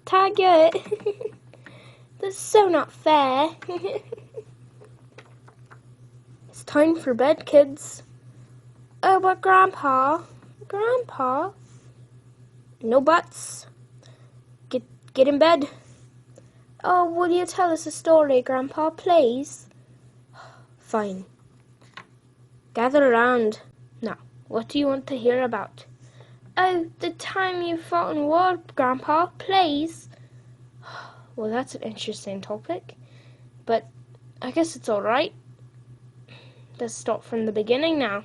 Target. That's so not fair. It's time for bed, kids. Oh, but Grandpa. Grandpa. No buts. Get in bed. Oh, will you tell us a story, Grandpa, please? Fine. Gather around. Now, what do you want to hear about? Oh, the time you fought in war, Grandpa, please. Well, that's an interesting topic, but I guess it's all right. Let's start from the beginning now.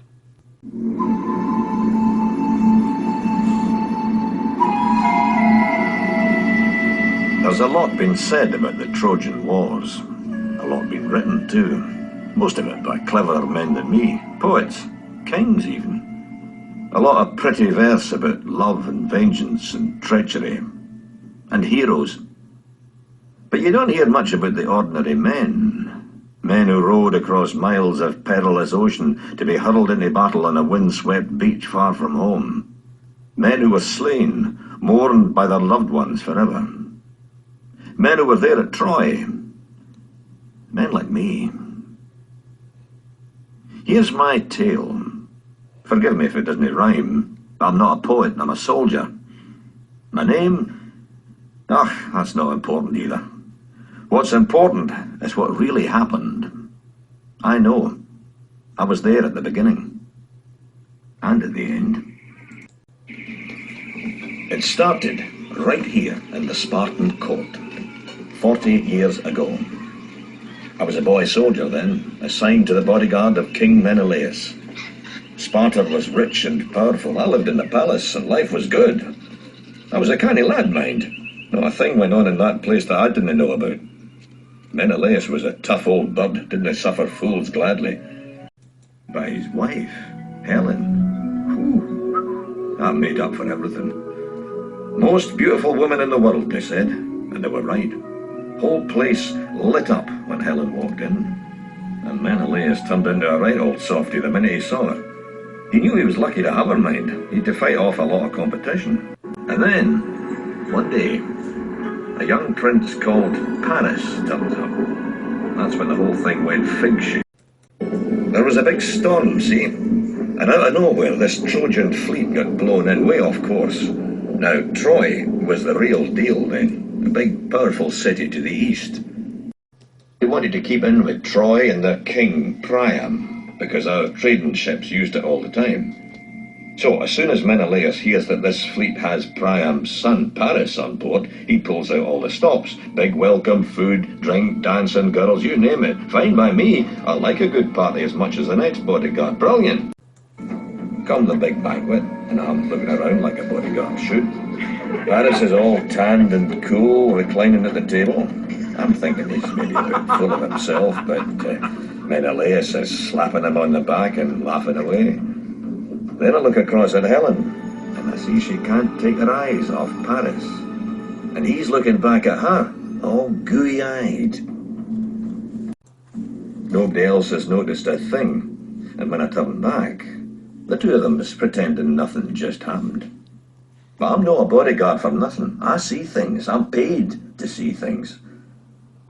There's a lot been said about the Trojan Wars. A lot been written too. Most of it by cleverer men than me. Poets. Kings even. A lot of pretty verse about love and vengeance and treachery. And heroes. But you don't hear much about the ordinary men. Men who rowed across miles of perilous ocean to be hurled into battle on a windswept beach far from home. Men who were slain, mourned by their loved ones forever. Men who were there at Troy. Men like me. Here's my tale. Forgive me if it doesn't rhyme. I'm not a poet, I'm a soldier. My name? That's not important either. What's important is what really happened. I know. I was there at the beginning. And at the end. It started right here in the Spartan court, 40 years ago. I was a boy soldier then, assigned to the bodyguard of King Menelaus. Sparta was rich and powerful. I lived in the palace and life was good. I was a canny lad, mind. Not a thing went on in that place that I didn't know about. Menelaus was a tough old bird, didn't suffer fools gladly. By his wife, Helen. Whew. That made up for everything. Most beautiful woman in the world, they said, and they were right. Whole place lit up when Helen walked in, and Menelaus turned into a right old softy the minute he saw her. He knew he was lucky to have her, mind. He had to fight off a lot of competition. And then, one day, a young prince called Paris turned up. That's when the whole thing went fig-shooting. There was a big storm, see? And out of nowhere, this Trojan fleet got blown in, way off course. Now, Troy was the real deal then, a big, powerful city to the east. They wanted to keep in with Troy and their king, Priam, because our trading ships used it all the time. So, as soon as Menelaus hears that this fleet has Priam's son, Paris, on board, he pulls out all the stops. Big welcome, food, drink, dancing, girls, you name it. Fine by me. I like a good party as much as the next bodyguard. Brilliant. Come the big banquet, and I'm looking around like a bodyguard should. Paris is all tanned and cool, reclining at the table. I'm thinking he's maybe a bit full of himself, but Menelaus is slapping him on the back and laughing away. Then I look across at Helen, and I see she can't take her eyes off Paris. And he's looking back at her, all gooey-eyed. Nobody else has noticed a thing, and when I turn back, the two of them is pretending nothing just happened. But I'm not a bodyguard for nothing. I see things. I'm paid to see things.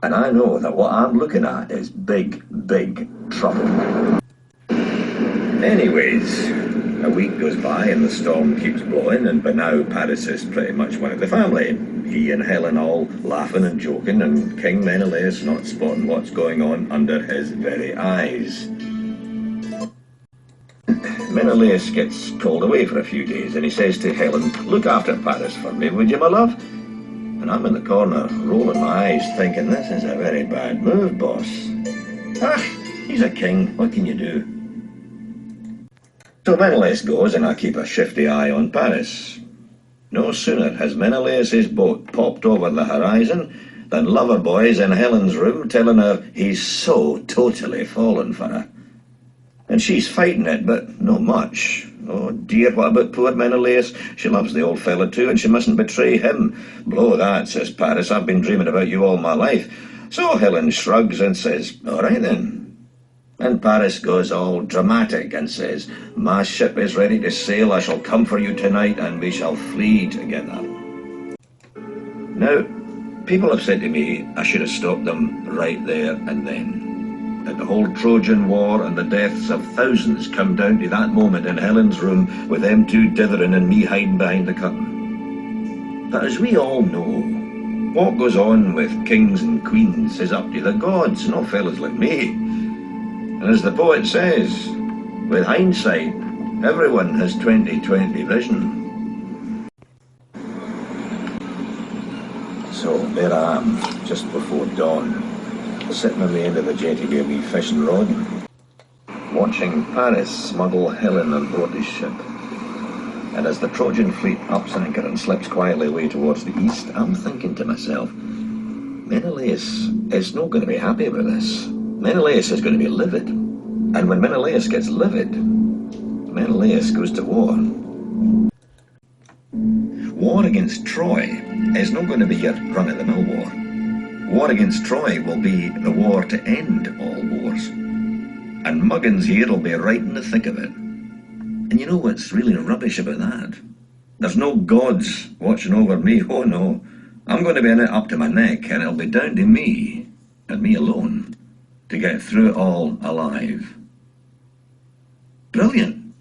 And I know that what I'm looking at is big, big trouble. Anyways, a week goes by and the storm keeps blowing, and by now Paris is pretty much one of the family. He and Helen all laughing and joking, and King Menelaus not spotting what's going on under his very eyes. Menelaus gets called away for a few days, and he says to Helen, "Look after Paris for me, would you, my love?" And I'm in the corner, rolling my eyes, thinking, this is a very bad move, boss. He's a king, what can you do? So Menelaus goes, and I keep a shifty eye on Paris. No sooner has Menelaus's boat popped over the horizon than Loverboy's in Helen's room telling her he's so totally fallen for her. And she's fighting it, but not much. Oh dear, what about poor Menelaus? She loves the old fella too, and she mustn't betray him. Blow that, says Paris, I've been dreaming about you all my life. So Helen shrugs and says, all right then. And Paris goes all dramatic and says, my ship is ready to sail, I shall come for you tonight, and we shall flee together. Now, people have said to me I should have stopped them right there and then. That the whole Trojan War and the deaths of thousands come down to that moment in Helen's room with them two dithering and me hiding behind the curtain. But as we all know, what goes on with kings and queens is up to the gods, not fellas like me. And as the poet says, with hindsight, everyone has 20/20 vision. So there I am, just before dawn, sitting on the end of the jetty with a wee fishing rod, watching Paris smuggle Helen on board his ship. And as the Trojan fleet ups anchor and slips quietly away towards the east, I'm thinking to myself, Menelaus is not going to be happy about this. Menelaus is going to be livid. And when Menelaus gets livid, Menelaus goes to war. War against Troy is not going to be your run-of-the-mill war. War against Troy will be the war to end all wars. And Muggins here will be right in the thick of it. And you know what's really rubbish about that? There's no gods watching over me, oh no. I'm going to be in it up to my neck, and it'll be down to me, and me alone, to get through it all alive. Brilliant.